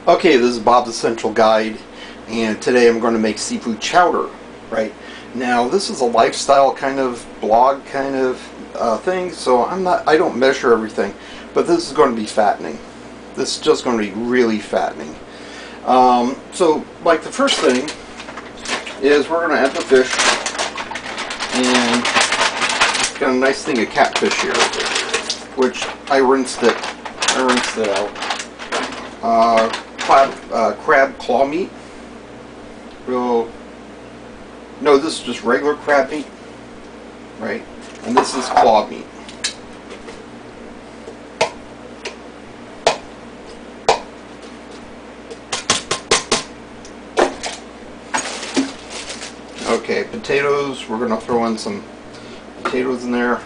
Okay, this is Bob's Essential Guide, and today I'm going to make seafood chowder. Right now, this is a lifestyle kind of blog kind of thing, so I don't measure everything, but this is going to be fattening. This is just going to be really fattening. So, like, the first thing is we're going to add the fish, and got a nice thing of catfish here, which I rinsed it out. Crab claw meat. No, this is just regular crab meat, right? And this is claw meat. Okay, potatoes. We're gonna throw in some potatoes in there.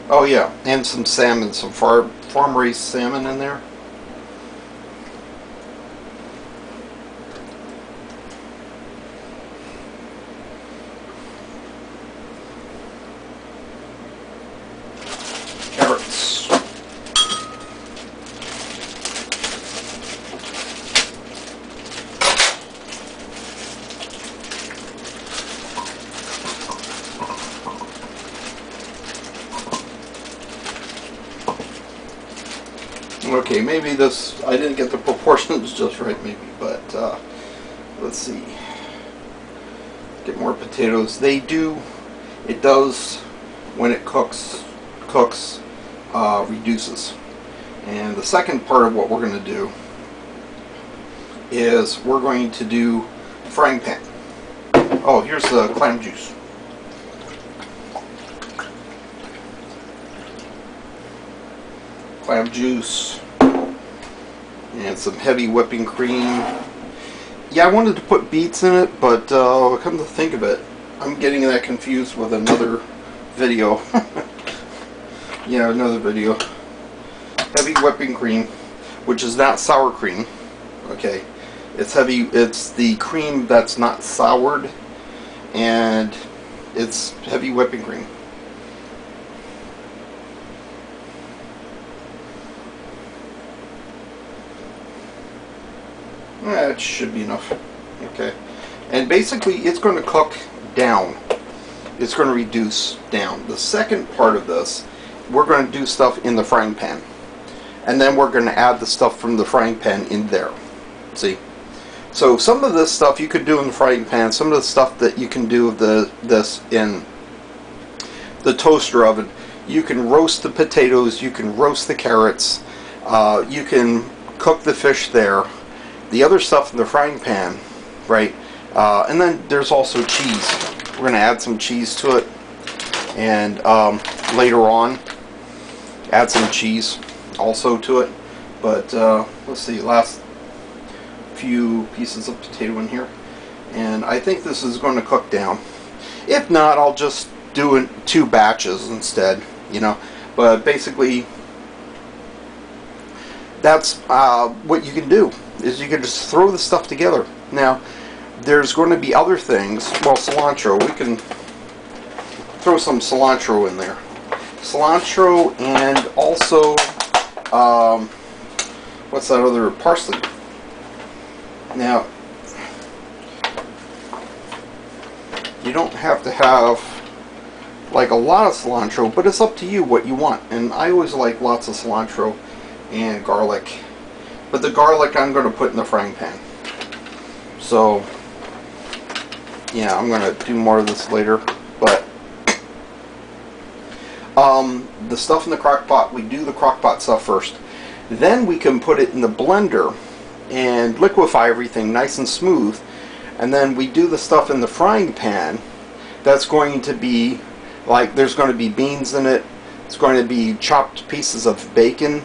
Oh yeah, and some salmon, some farm-raised salmon in there. Carrots. Okay, maybe this, I didn't get the proportions just right maybe, but let's see. Get more potatoes. It does, when it cooks, reduces. And the second part of what we're going to do is we're going to do frying pan. Oh, here's the clam juice. Clam juice and some heavy whipping cream. Yeah, I wanted to put beets in it, but come to think of it, I'm getting that confused with another video. Yeah, another video. Heavy whipping cream, which is not sour cream. Okay, it's heavy. It's the cream that's not soured, and it's heavy whipping cream. That should be enough. Okay, and basically it's going to cook down. It's going to reduce down. The second part of this, we're going to do stuff in the frying pan, and then we're going to add the stuff from the frying pan in there. See, so some of this stuff you could do in the frying pan. Some of the stuff that you can do this in the toaster oven. You can roast the potatoes. You can roast the carrots. You can cook the fish there. The other stuff in the frying pan, right? And then there's also cheese. We're going to add some cheese to it, and later on add some cheese also to it. But let's see, last few pieces of potato in here, and I think this is going to cook down. If not, I'll just do it 2 batches instead, you know. But basically, that's what you can do, is you can just throw the stuff together. Now, there's going to be other things. Well, cilantro, we can throw some cilantro in there. Cilantro, and also, what's that other, parsley. Now, you don't have to have like a lot of cilantro, but it's up to you what you want. And I always like lots of cilantro and garlic. But the garlic I'm going to put in the frying pan. So, yeah, I'm going to do more of this later. But the stuff in the crock pot, we do the crock pot stuff first. Then we can put it in the blender and liquefy everything nice and smooth. And then we do the stuff in the frying pan. That's going to be, like, there's going to be beans in it. It's going to be chopped pieces of bacon.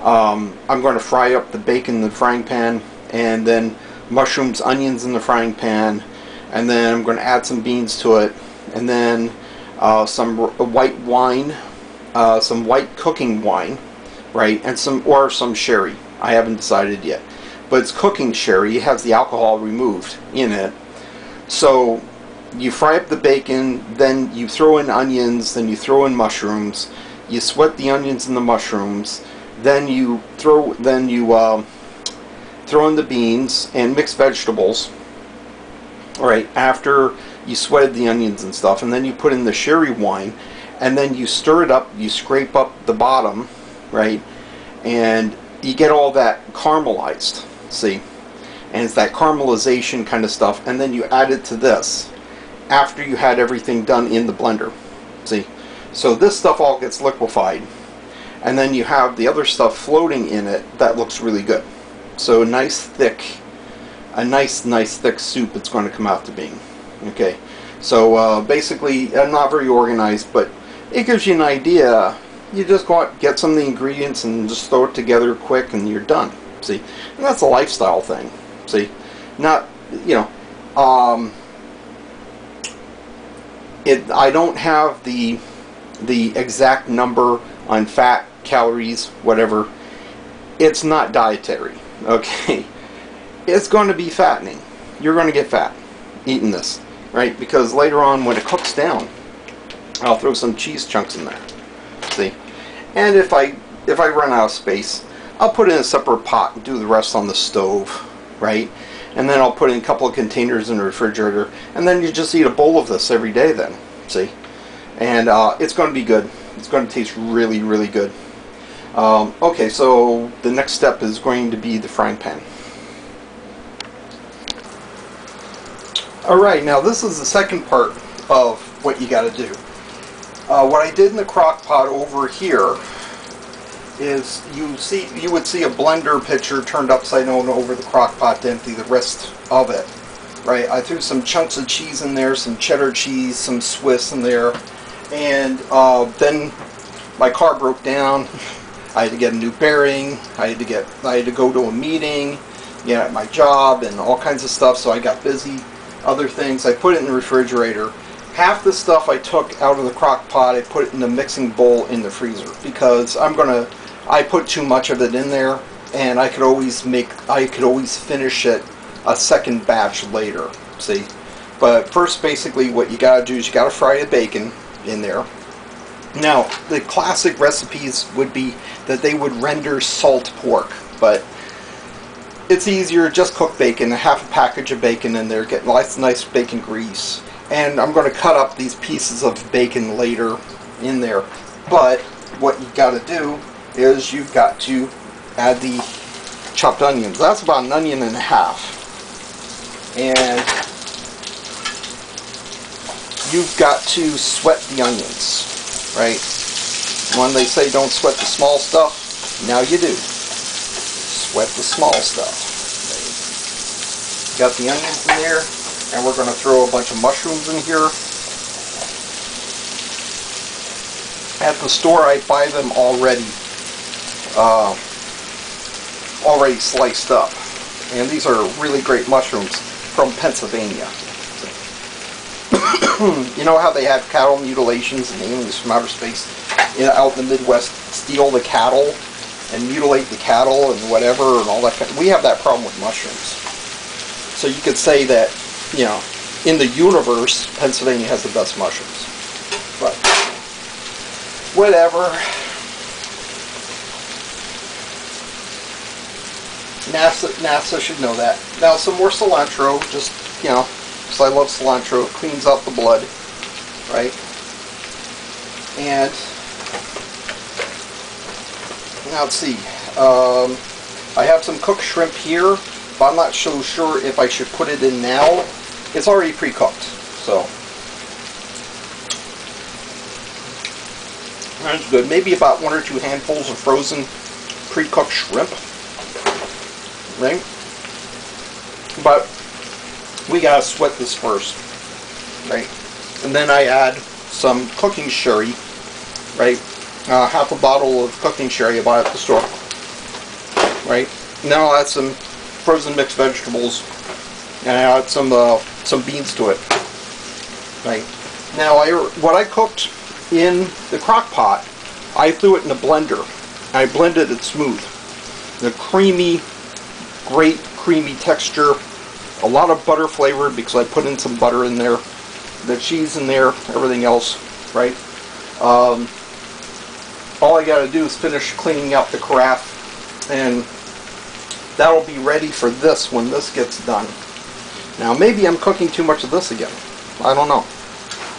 I'm going to fry up the bacon in the frying pan, and then mushrooms, onions in the frying pan, and then I'm going to add some beans to it, and then some white wine, some white cooking wine, right, and some sherry. I haven't decided yet, but it's cooking sherry. It has the alcohol removed in it. So you fry up the bacon, then you throw in onions, then you throw in mushrooms, You sweat the onions and the mushrooms. Then you throw in the beans and mixed vegetables. All right, after you sweated the onions and stuff, and then you put in the sherry wine, and then you stir it up. You scrape up the bottom, right, and you get all that caramelized. See, and it's that caramelization kind of stuff, and then you add it to this after you had everything done in the blender. See, so this stuff all gets liquefied, and then you have the other stuff floating in it that looks really good. So a nice thick soup it's going to come out to being. Okay, so basically, I'm not very organized, but it gives you an idea. You just go out, get some of the ingredients, and just throw it together quick, and you're done. See, and that's a lifestyle thing. See, not, you know, I don't have the exact number on fat, calories, whatever. It's not dietary. Okay, it's going to be fattening. You're going to get fat eating this, right? Because later on, when it cooks down, I'll throw some cheese chunks in there. See, and if I run out of space, I'll put it in a separate pot and do the rest on the stove, right? And then I'll put in a couple of containers in the refrigerator, and then you just eat a bowl of this every day then, see? And it's going to be good. It's going to taste really, really good. Okay, so the next step is going to be the frying pan. Alright, now this is the second part of what you got to do. What I did in the crock pot over here is you would see a blender pitcher turned upside down over the crock pot to empty the rest of it. Right, I threw some chunks of cheese in there, some cheddar cheese, some Swiss in there, and then my car broke down. I had to get a new bearing. I had to go to a meeting, at my job, and all kinds of stuff. So I got busy. Other things. I put it in the refrigerator. Half the stuff I took out of the crock pot, I put it in the mixing bowl in the freezer because I put too much of it in there, and I could always finish it a second batch later. See, but first, basically, what you gotta do is you gotta fry the bacon in there. Now, the classic recipes would be that they would render salt pork, but it's easier, just cook bacon, half a package of bacon in there, get nice bacon grease. And I'm going to cut up these pieces of bacon later in there. But what you got to do is you've got to add the chopped onions. That's about an onion and a half. And you've got to sweat the onions. Right? When they say don't sweat the small stuff, now you do. Sweat the small stuff. Got the onions in there, and we're going to throw a bunch of mushrooms in here. At the store, I buy them already sliced up, and these are really great mushrooms from Pennsylvania. You know how they have cattle mutilations and aliens from outer space out in the Midwest steal the cattle and mutilate the cattle and whatever and all that kind of, we have that problem with mushrooms. So you could say that, in the universe, Pennsylvania has the best mushrooms. But whatever. NASA should know that. Now some more cilantro, just, because I love cilantro. It cleans out the blood, right? And now let's see. I have some cooked shrimp here, but I'm not so sure if I should put it in now. It's already pre-cooked, so that's good. Maybe about 1 or 2 handfuls of frozen pre-cooked shrimp, right? But we gotta sweat this first, right? And then I add some cooking sherry, right? Half a bottle of cooking sherry I bought at the store, right? Now I'll add some frozen mixed vegetables, and I add some beans to it, right? Now what I cooked in the crock pot, I threw it in a blender. I blended it smooth. The great creamy texture. A lot of butter flavor because I put in some butter in there, the cheese in there, everything else, right? all I got to do is finish cleaning out the carafe, and that'll be ready for this when this gets done. Now maybe I'm cooking too much of this again. I don't know.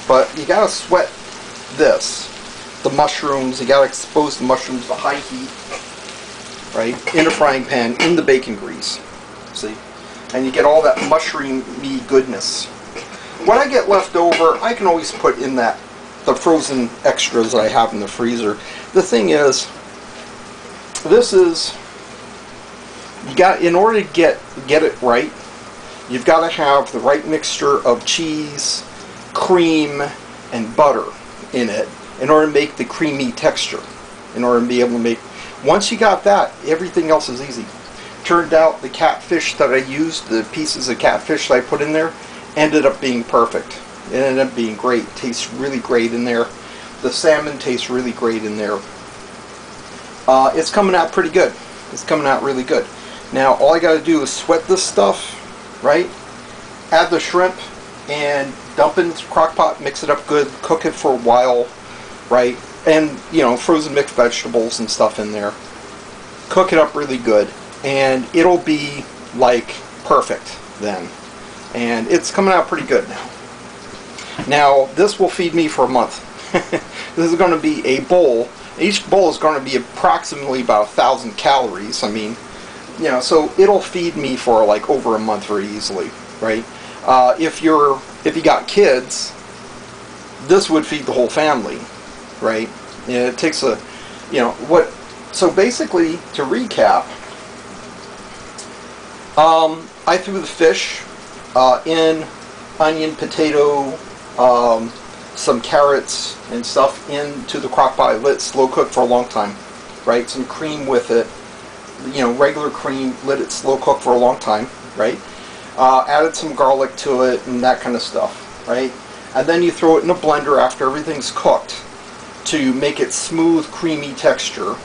But you got to sweat this. The mushrooms, you got to expose the mushrooms to high heat, right, in a frying pan, in the bacon grease. See? And you get all that mushroomy goodness. What I get left over, I can always put in the frozen extras that I have in the freezer. The thing is, this is, in order to get it right, you've got to have the right mixture of cheese, cream, and butter in it in order to make the creamy texture. In order to be able to make, once you got that, everything else is easy. Turned out the catfish that I used, the pieces of catfish that I put in there, ended up being perfect. It ended up being great. Tastes really great in there. The salmon tastes really great in there. It's coming out pretty good. It's coming out really good. Now all I got to do is sweat this stuff, right? Add the shrimp and dump it into the crock pot, mix it up good, cook it for a while, right? And, you know, frozen mixed vegetables and stuff in there. Cook it up really good, and it'll be like perfect then. And it's coming out pretty good now. Now this will feed me for a month. This is going to be a bowl. Each bowl is going to be approximately about 1,000 calories. I mean, you know, so it'll feed me for like over a month very easily, right? If you got kids, this would feed the whole family, right? Yeah, it takes a, you know, what. So basically, to recap, I threw the fish in onion, potato, some carrots and stuff into the crock pot. I let it slow cook for a long time, right? Some cream with it, you know, regular cream, let it slow cook for a long time, right? Added some garlic to it and that kind of stuff, right? And then you throw it in a blender after everything's cooked to make it smooth, creamy texture,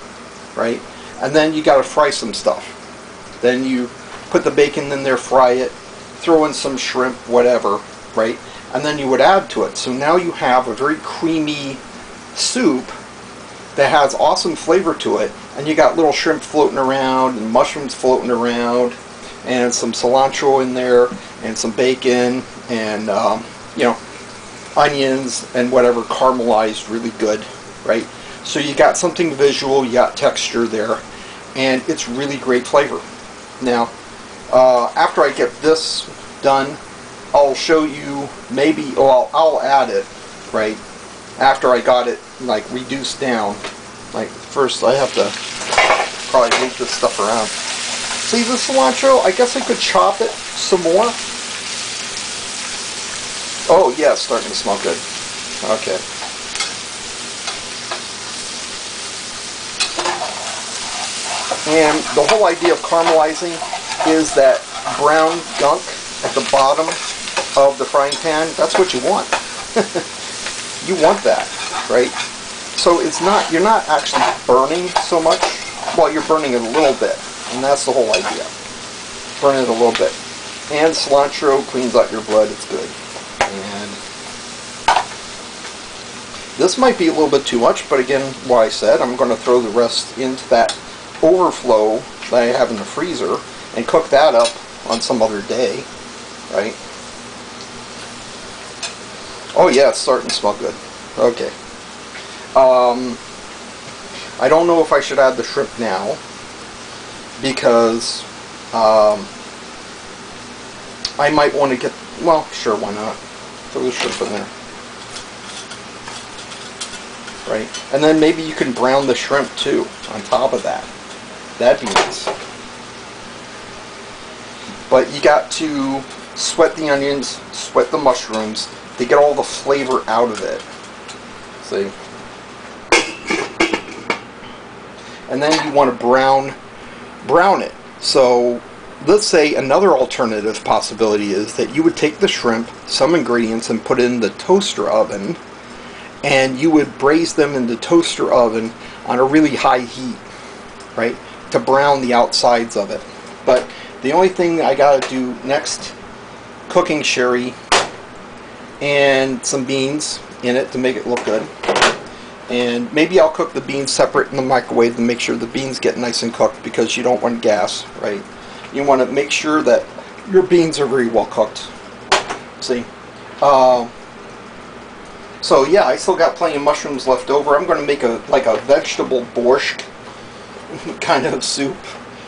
right? And then you got to fry some stuff. Then you put the bacon in there, fry it, throw in some shrimp, whatever, right? And then you would add to it. So now you have a very creamy soup that has awesome flavor to it, and you got little shrimp floating around and mushrooms floating around and some cilantro in there and some bacon and you know, onions and whatever, caramelized really good, right? So you got something visual, you got texture there, and it's really great flavor. Now after I get this done, I'll show you, maybe, well, I'll add it, right, after I got it, like, reduced down. Like, first I have to probably move this stuff around. See the cilantro? I guess I could chop it some more. Oh, yeah, it's starting to smell good. Okay. And the whole idea of caramelizing is that brown gunk at the bottom of the frying pan. That's what you want. You want that, right? So it's not, you're not actually burning so much. Well, you're burning it a little bit, and that's the whole idea. Burn it a little bit. And cilantro cleans out your blood. It's good. And this might be a little bit too much, but again, what I said, I'm going to throw the rest into that overflow that I have in the freezer and cook that up on some other day, right? Oh yeah, it's starting to smell good. Okay. I don't know if I should add the shrimp now, because I might want to get, well, sure, why not? Throw the shrimp in there. Right? And then maybe you can brown the shrimp too, on top of that. That'd be nice. But you got to sweat the onions, sweat the mushrooms, to get all the flavor out of it. See? And then you want to brown it. So let's say another alternative possibility is that you would take the shrimp, some ingredients, and put it in the toaster oven, and you would braise them in the toaster oven on a really high heat, right, to brown the outsides of it. But the only thing I gotta do next, cooking sherry and some beans in it to make it look good. And maybe I'll cook the beans separate in the microwave to make sure the beans get nice and cooked, because you don't want gas, right? You want to make sure that your beans are very well cooked. See? So yeah, I still got plenty of mushrooms left over. I'm going to make a vegetable borscht kind of soup,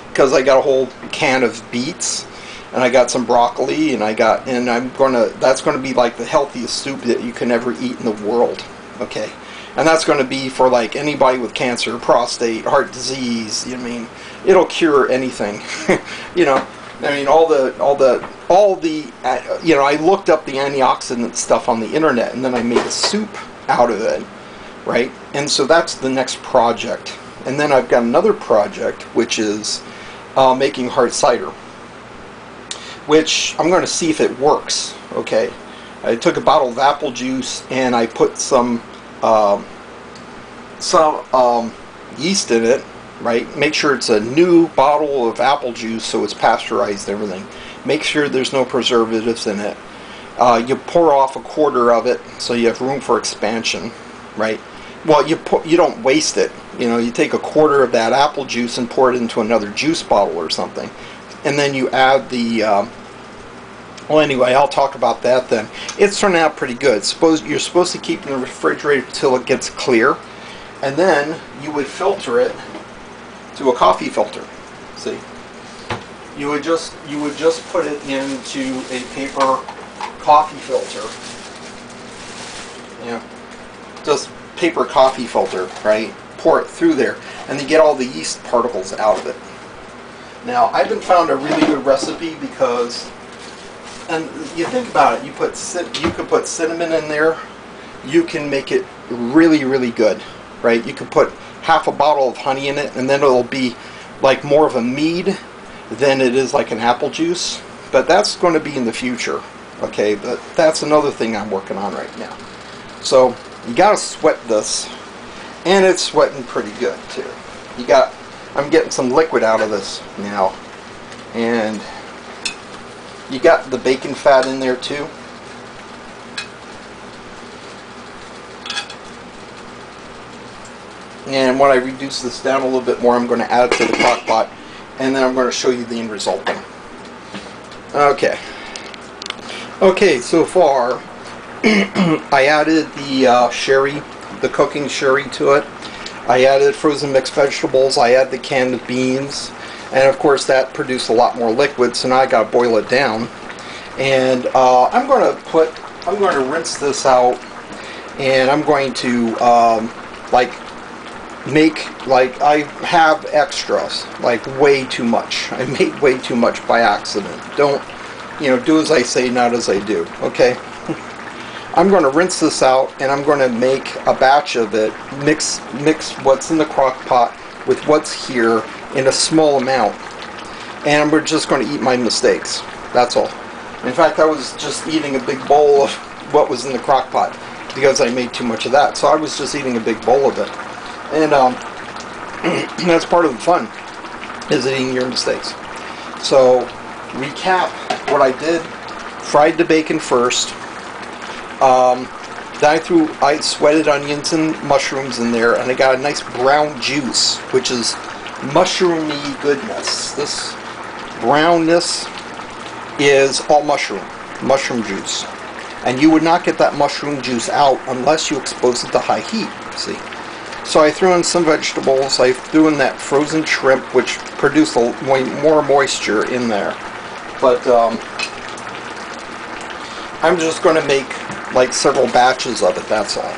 because I got a whole can of beets, and I got some broccoli, and that's going to be like the healthiest soup that you can ever eat in the world. Okay, and that's going to be for like anybody with cancer, prostate, heart disease. I mean, it'll cure anything. You know, I mean, all the you know, I looked up the antioxidant stuff on the internet, and then I made a soup out of it, right? And so that's the next project. And then I've got another project, which is making hard cider, which I'm going to see if it works. Okay, I took a bottle of apple juice and I put some yeast in it. Right, make sure it's a new bottle of apple juice, so it's pasteurized and everything. Make sure there's no preservatives in it. You pour off a quarter of it, so you have room for expansion, right? Well, you don't waste it. You know, you take a quarter of that apple juice and pour it into another juice bottle or something, and then you add the. Well, anyway, I'll talk about that then. It's turning out pretty good. You're supposed to keep it in the refrigerator until it gets clear, and then you would filter it to a coffee filter. See, you would just put it into a paper coffee filter. Yeah, just paper coffee filter, right? Pour it through there, and you get all the yeast particles out of it. Now, I've been found a really good recipe because, and you think about it, you could put cinnamon in there. You can make it really, really good, right? You could put half a bottle of honey in it, and then it'll be like more of a mead than it is like an apple juice. But that's going to be in the future, okay? But that's another thing I'm working on right now. So you got to sweat this, and it's sweating pretty good too. I'm getting some liquid out of this now, and you got the bacon fat in there too. And when I reduce this down a little bit more, I'm going to add it to the crock pot, and then I'm going to show you the end result then. Okay, so far I added the sherry, the cooking sherry to it. I added frozen mixed vegetables. I added the canned beans, and of course that produced a lot more liquid, so now I got to boil it down. And I'm going to rinse this out, and I'm going to I have extras, like way too much. I made way too much by accident. Don't, do as I say, not as I do, okay? I'm going to rinse this out, and I'm going to make a batch of it, mix what's in the crock pot with what's here in a small amount, and we're just going to eat my mistakes. That's all. In fact, I was just eating a big bowl of what was in the crock pot because I made too much of that, so I was just eating a big bowl of it. And that's part of the fun, is eating your mistakes. So, recap what I did. Fried the bacon first. Then I sweated onions and mushrooms in there, and I got a nice brown juice, which is mushroomy goodness. This brownness is all mushroom juice. And you would not get that mushroom juice out unless you expose it to high heat, see. So I threw in some vegetables. I threw in that frozen shrimp, which produced more moisture in there. But I'm just going to make like several batches of it, that's all.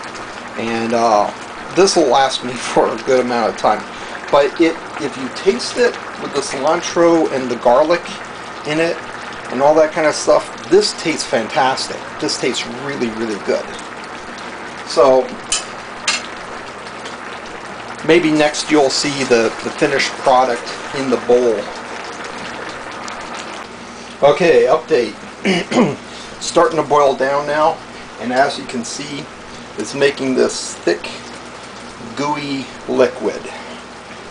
And this will last me for a good amount of time. But if you taste it with the cilantro and the garlic in it and all that kind of stuff, this tastes fantastic. This tastes really, really good. So maybe next you'll see the finished product in the bowl. Okay, update. Starting to boil down now, and as you can see, it's making this thick, gooey liquid.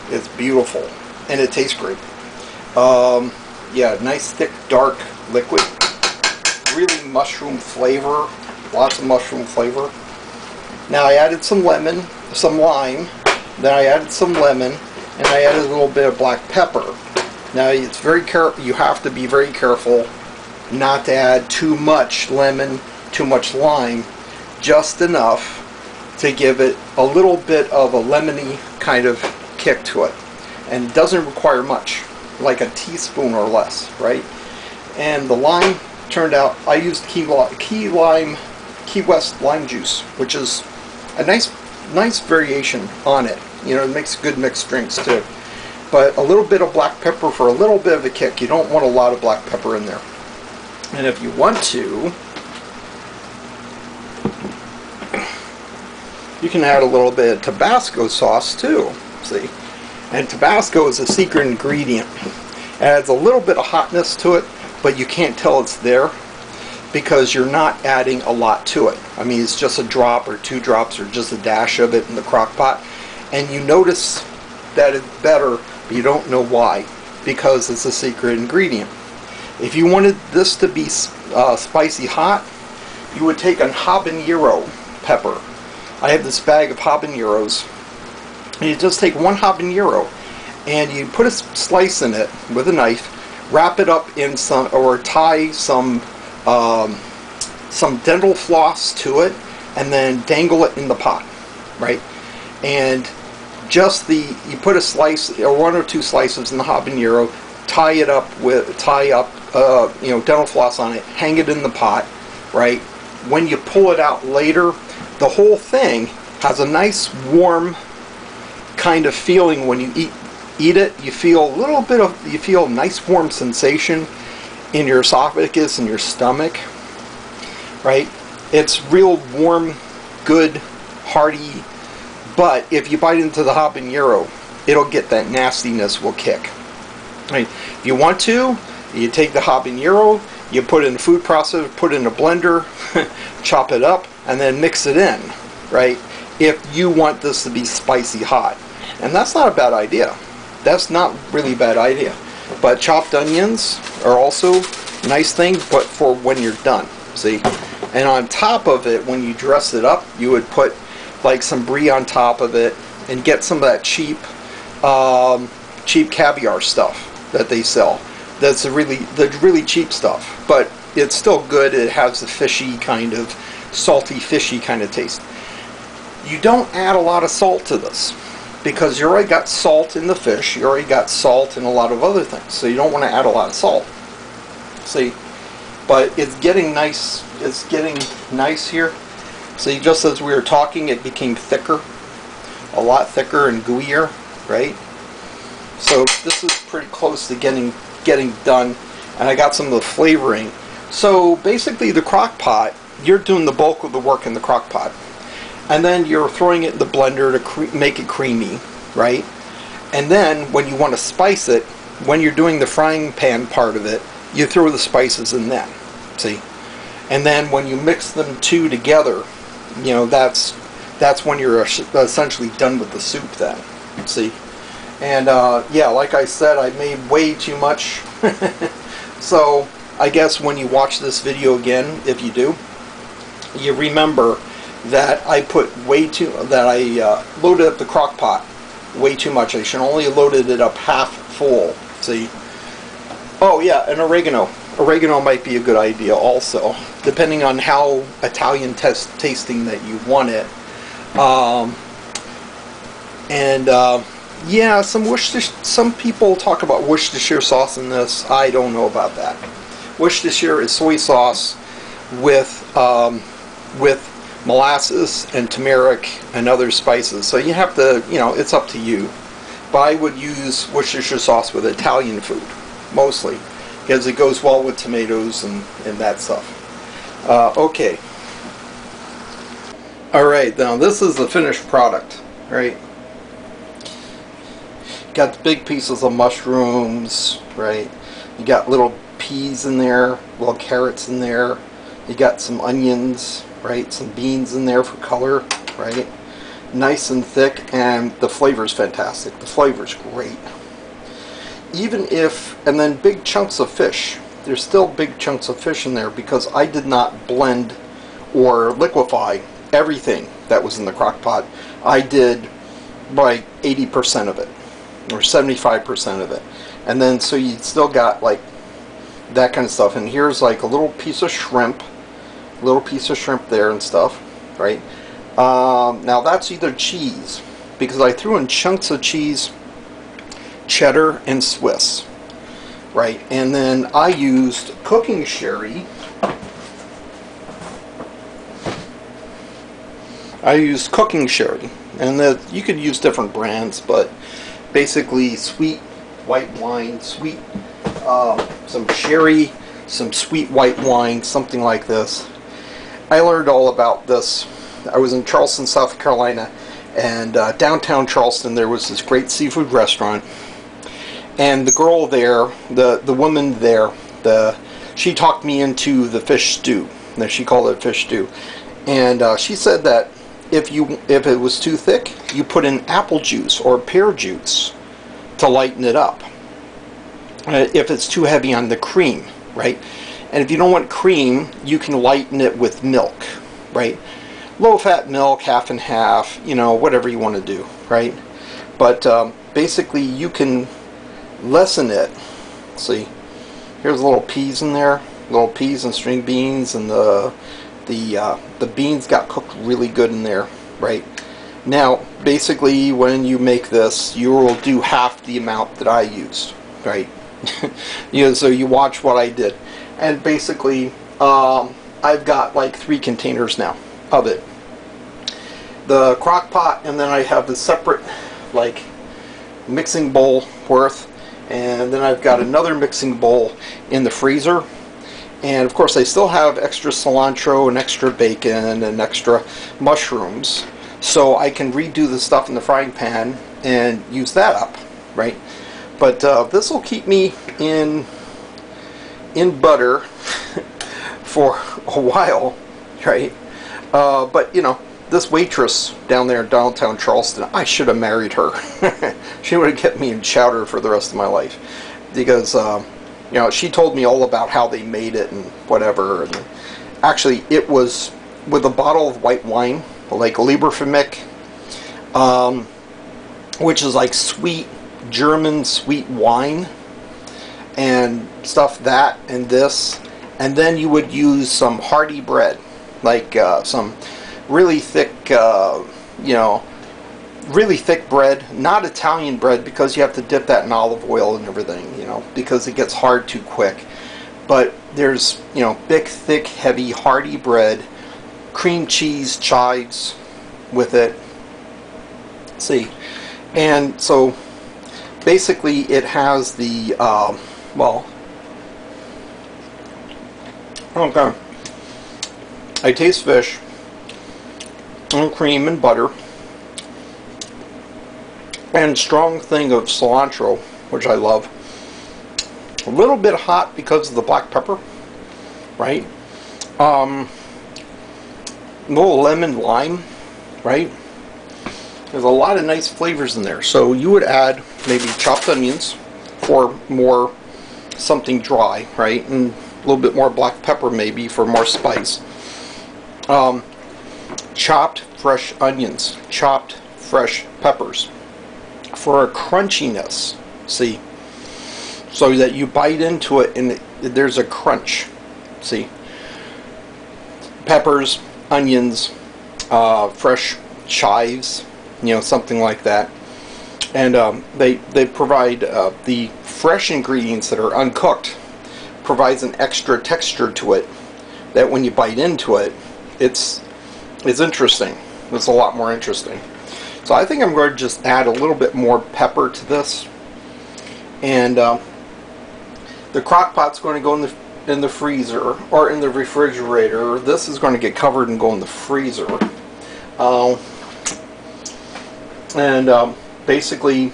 It's beautiful, and it tastes great. Yeah, nice, thick, dark liquid. Really mushroom flavor, lots of mushroom flavor. Now I added some lemon some lime, then I added some lemon, and I added a little bit of black pepper. Now it's very careful. You have to be very careful not to add too much lemon, too much lime, just enough to give it a little bit of a lemony kind of kick to it. And it doesn't require much, like a teaspoon or less, right? And the lime turned out, I used Key West lime juice, which is a nice variation on it. You know, it makes good mixed drinks too. But a little bit of black pepper for a little bit of a kick. You don't want a lot of black pepper in there. And if you want to, you can add a little bit of Tabasco sauce too. See? And Tabasco is a secret ingredient. It adds a little bit of hotness to it, but you can't tell it's there because you're not adding a lot to it. I mean, it's just a drop or 2 drops or just a dash of it in the crock pot. And you notice that it's better, but you don't know why, because it's a secret ingredient. If you wanted this to be spicy hot, you would take a habanero pepper. I have this bag of habaneros, and you just take 1 habanero and you put a slice in it with a knife, wrap it up in some, or tie some dental floss to it, and then dangle it in the pot, right? And just you put a slice or 1 or 2 slices in the habanero, tie up you know, dental floss on it, hang it in the pot, right? When you pull it out later, the whole thing has a nice warm kind of feeling. When you eat it, you feel a nice warm sensation in your esophagus and your stomach, right? It's real warm, good, hearty. But if you bite into the habanero, it'll get that nastiness will kick. Right? If you want to, you take the habanero, you put it in a food processor, put it in a blender, chop it up, and then mix it in, right? If you want this to be spicy hot. And that's not a bad idea. That's not really a bad idea. But chopped onions are also a nice thing, but for when you're done, see? And on top of it, when you dress it up, you would put like some brie on top of it and get some of that cheap caviar stuff that they sell. That's the really cheap stuff, but it's still good. It has a fishy kind of, salty fishy kind of taste. You don't add a lot of salt to this because you already got salt in the fish, you already got salt in a lot of other things, so you don't want to add a lot of salt. See, but it's getting nice. It's getting nice here. See, just as we were talking, it became thicker, a lot thicker and gooier, right? So this is pretty close to getting done, and I got some of the flavoring. So basically, the crock pot, you're doing the bulk of the work in the crock pot, and then you're throwing it in the blender to make it creamy, right? And then when you want to spice it, when you're doing the frying pan part of it, you throw the spices in then, see? And then when you mix them two together, you know, that's when you're essentially done with the soup then, see? And yeah, like I said, I made way too much. So I guess when you watch this video again, if you do, you remember that I loaded up the crock pot way too much. I should only loaded it up half full, see? Oh yeah, and oregano. Oregano might be a good idea also, depending on how Italian tasting that you want it. Yeah, some people talk about Worcestershire sauce in this. I don't know about that. Worcestershire is soy sauce with molasses and turmeric and other spices. So you have to, you know, it's up to you. But I would use Worcestershire sauce with Italian food, mostly, because it goes well with tomatoes and that stuff. Okay. Alright, now this is the finished product, right? Got the big pieces of mushrooms, right? You got little peas in there, little carrots in there. You got some onions, right? Some beans in there for color, right? Nice and thick, and the flavor is fantastic. The flavor is great. And then big chunks of fish. There's still big chunks of fish in there because I did not blend or liquefy everything that was in the crock pot, I did like 80% of it or 75% of it. And then so you still got like that kind of stuff. And here's like a little piece of shrimp, there and stuff, right? Now that's either cheese, because I threw in chunks of cheese, cheddar and Swiss, right? And then I used cooking sherry. And you could use different brands, but basically sweet white wine, some sherry, some sweet white wine, something like this. I learned all about this. I was in Charleston, South Carolina, and downtown Charleston there was this great seafood restaurant, and the girl there, the woman there, she talked me into the fish stew. She called it fish stew, and she said that if it was too thick, you put in apple juice or pear juice to lighten it up. If it's too heavy on the cream, right? And if you don't want cream, you can lighten it with milk, right? Low-fat milk, half and half, you know, whatever you want to do, right? But basically, you can lessen it. See, here's little peas in there, little peas and string beans, and the beans got cooked really good in there, right? Now, basically, when you make this, you will do half the amount that I used, right? So you watch what I did, and basically, I've got like 3 containers now of it. The crock pot, and then I have the separate like mixing bowl worth, and then I've got another mixing bowl in the freezer. And of course I still have extra cilantro and extra bacon and extra mushrooms, so I can redo the stuff in the frying pan and use that up, right? But this will keep me in butter for a while, right? But you know, this waitress down there in downtown Charleston, I should have married her. She would have kept me in Chowder for the rest of my life, because you know, she told me all about how they made it and whatever. And actually, it was with a bottle of white wine, like Lieberfimmick, which is like sweet German sweet wine, and stuff that and this, and then you would use some hearty bread, like some really thick, you know, really thick bread, not Italian bread, because you have to dip that in olive oil and everything, you know, because it gets hard too quick. But there's, you know, big, thick, heavy, hearty bread, cream cheese, chives with it. See, and so basically it has the well, okay, I taste fish and cream and butter and strong thing of cilantro, which I love. A little bit hot because of the black pepper, right? A little lemon, lime, right? There's a lot of nice flavors in there. So you would add maybe chopped onions for more something dry, right? And a little bit more black pepper maybe for more spice. Chopped fresh onions, chopped fresh peppers for a crunchiness, see? So that you bite into it and there's a crunch, see? Peppers, onions, fresh chives, you know, something like that. And they provide the fresh ingredients that are uncooked, provides an extra texture to it that when you bite into it, it's interesting. It's a lot more interesting. So I think I'm going to just add a little bit more pepper to this. And the crock pot's going to go in the freezer or in the refrigerator. This is going to get covered and go in the freezer. Basically,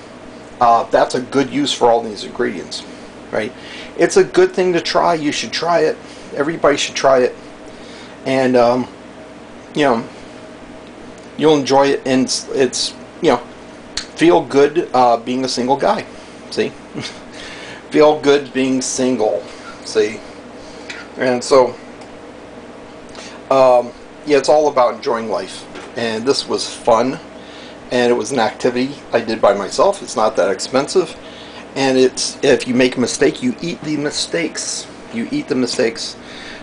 that's a good use for all these ingredients, right? It's a good thing to try. You should try it. Everybody should try it. And you know, you'll enjoy it, and it's you know, feel good being a single guy. See, feel good being single. See, and so yeah, it's all about enjoying life. And this was fun, and it was an activity I did by myself. It's not that expensive, and it's, if you make a mistake, you eat the mistakes. You eat the mistakes.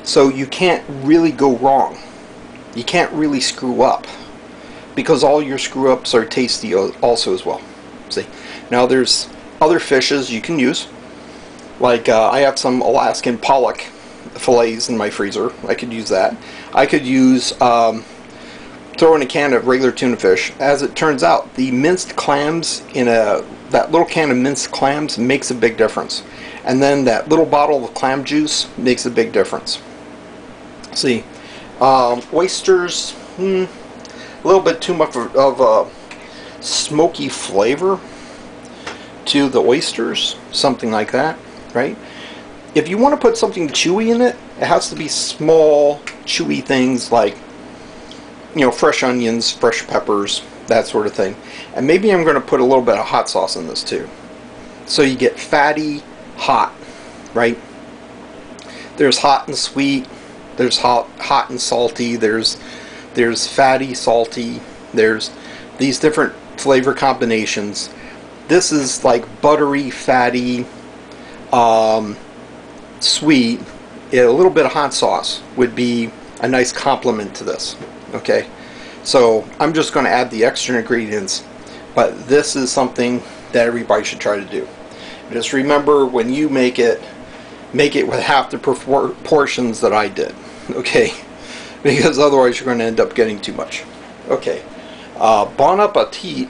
So you can't really go wrong. You can't really screw up, because all your screw ups are tasty also as well. See, now there's other fishes you can use. Like I have some Alaskan pollock fillets in my freezer. I could use that. I could use throw in a can of regular tuna fish. As it turns out, the minced clams in that little can of minced clams makes a big difference. And then that little bottle of clam juice makes a big difference. See, oysters, a little bit too much of a smoky flavor to the oysters, something like that, right? If you want to put something chewy in it, it has to be small, chewy things like, you know, fresh onions, fresh peppers, that sort of thing. And maybe I'm going to put a little bit of hot sauce in this too. So you get fatty, hot, right? There's hot and sweet. There's hot and salty. There's fatty, salty. There's these different flavor combinations. This is like buttery, fatty, sweet. A little bit of hot sauce would be a nice complement to this. Okay, so I'm just going to add the extra ingredients, but this is something that everybody should try to do. Just remember, when you make it with half the proportions that I did. Okay, because otherwise you're going to end up getting too much. Okay, bon appetit.